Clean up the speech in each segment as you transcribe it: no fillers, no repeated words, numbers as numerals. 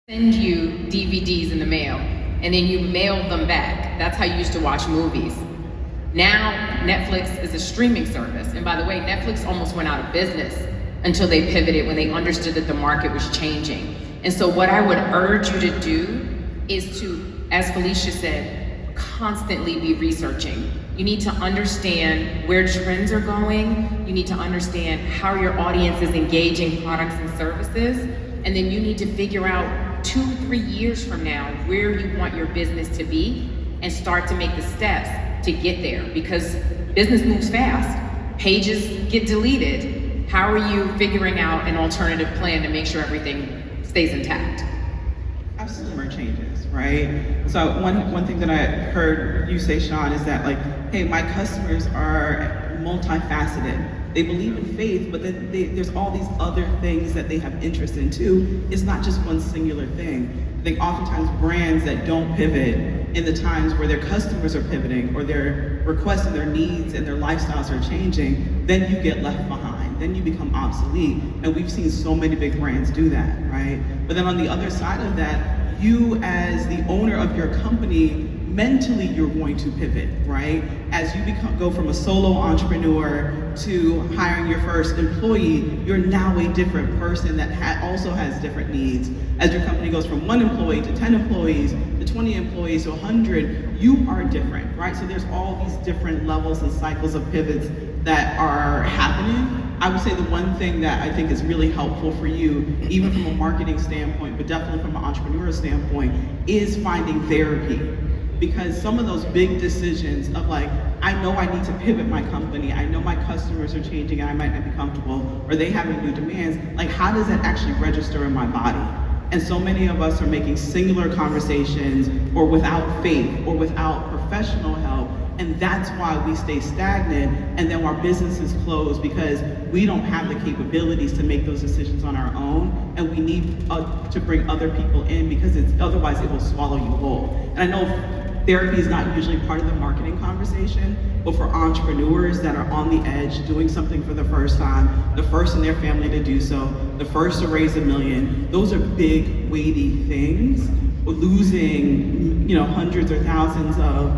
Send you DVDs in the mail, and then you mail them back. That's how you used to watch movies. Now, Netflix is a streaming service. And by the way, Netflix almost went out of business until they pivoted when they understood that the market was changing. And so what I would urge you to do is to, as Felecia said, constantly be researching. You need to understand where trends are going. You need to understand how your audience is engaging products and services. And then you need to figure out 2-3 years from now where you want your business to be and start to make the steps to get there, because business moves fast. Pages get deleted. How are you figuring out an alternative plan to make sure everything stays intact? Customer changes, right? So one thing that I heard you say, Shawn, is that like, hey, my customers are multifaceted. They believe in faith, but then there's all these other things that they have interest in too. It's not just one singular thing. I think oftentimes brands that don't pivot in the times where their customers are pivoting or their requests and their needs and their lifestyles are changing, then you get left behind. Then you become obsolete. And we've seen so many big brands do that, right? But then on the other side of that, you as the owner of your company, mentally you're going to pivot, right? As you go from a solo entrepreneur to hiring your first employee, you're now a different person that also has different needs. As your company goes from 1 employee to 10 employees to 20 employees to 100, you are different, right? So there's all these different levels and cycles of pivots that are happening. I would say the one thing that I think is really helpful for you, even from a marketing standpoint, but definitely from an entrepreneurial standpoint, is finding therapy. Because some of those big decisions of like, I know I need to pivot my company, I know my customers are changing and I might not be comfortable, or they having new demands, like how does that actually register in my body? And so many of us are making singular conversations or without faith or without professional help, and that's why we stay stagnant and then our businesses close, because we don't have the capabilities to make those decisions on our own, and we need to bring other people in, because otherwise it will swallow you whole. And I know therapy is not usually part of the marketing conversation, but for entrepreneurs that are on the edge, doing something for the first time, the first in their family to do so, the first to raise $1 million, those are big, weighty things. Losing, hundreds or thousands of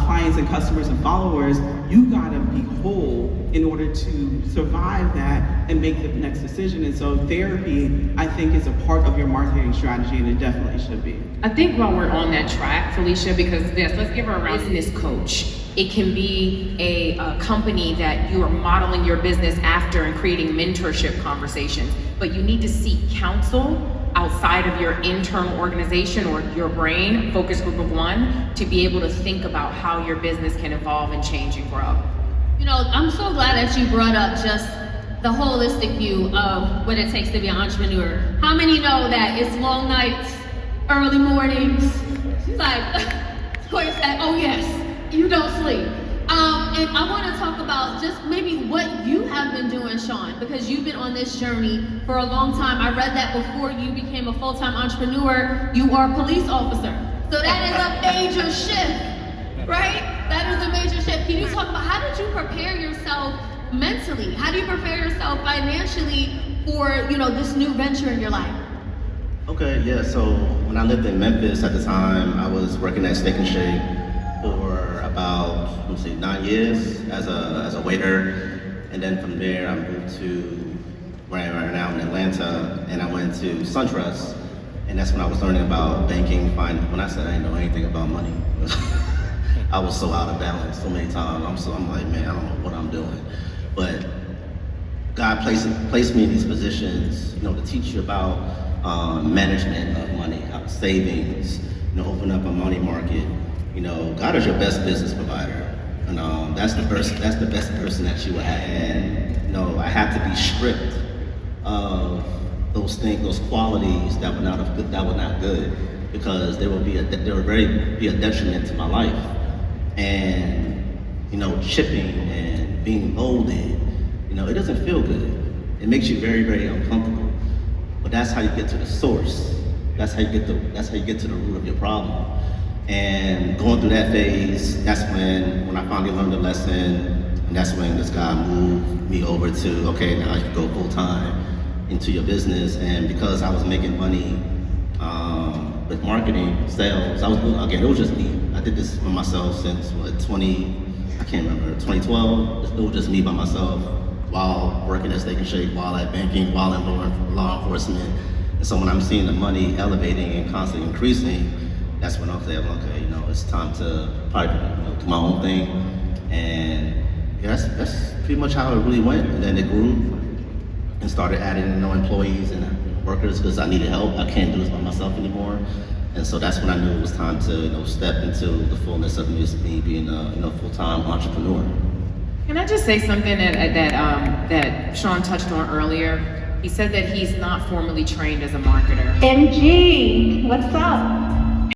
clients and customers and followers, you gotta be whole in order to survive that and make the next decision. And so therapy, I think, is a part of your marketing strategy, and it definitely should be. I think while we're on that track, Felecia, because let's give her a round. Business coach. It can be a company that you are modeling your business after and creating mentorship conversations, but you need to seek counsel outside of your internal organization or your brain, focus group of 1, to be able to think about how your business can evolve and change and grow. I'm so glad that you brought up just the holistic view of what it takes to be an entrepreneur. How many know that it's long nights, early mornings? She's like, Corey said, oh yes, you don't sleep. And I want to talk about just maybe what you have been doing, Shawn, because you've been on this journey for a long time. I read that before you became a full-time entrepreneur, you are a police officer. So that is a major shift, right? That is a major shift. Can you talk about how did you prepare yourself mentally? How do you prepare yourself financially for, this new venture in your life? Okay, yeah, so when I lived in Memphis at the time, I was working at Steak and Shake for about, 9 years as a waiter. And then from there, I moved to where I am right now in Atlanta, and I went to SunTrust. And that's when I was learning about banking, finance. When I said I didn't know anything about money, I was so out of balance so many times. I'm like, man, I don't know what I'm doing. But God placed me in these positions, to teach you about management of money, how savings, open up a money market. God is your best business provider, and that's the best person that you will have. And I had to be stripped of those things, those qualities that were not good, because they would be a detriment to my life. And chipping and being molded, it doesn't feel good. It makes you very, very uncomfortable. But that's how you get to the source. That's how you get to the root of your problem. And going through that phase, that's when I finally learned the lesson, and that's when this guy moved me over to, okay, now you can go full time into your business. And because I was making money with marketing, sales. I was doing, again, it was just me. I did this for myself since, 2012. It was just me by myself while working at Steak and Shake, while at banking, while in law enforcement. And so when I'm seeing the money elevating and constantly increasing, that's when I'm saying, okay, it's time to probably do my own thing. And yeah, that's pretty much how it really went. And then it grew and started adding employees and workers because I needed help. I can't do this by myself anymore. And so that's when I knew it was time to step into the fullness of me being a full-time entrepreneur. Can I just say something that Shawn touched on earlier? He said that he's not formally trained as a marketer. MG, what's up?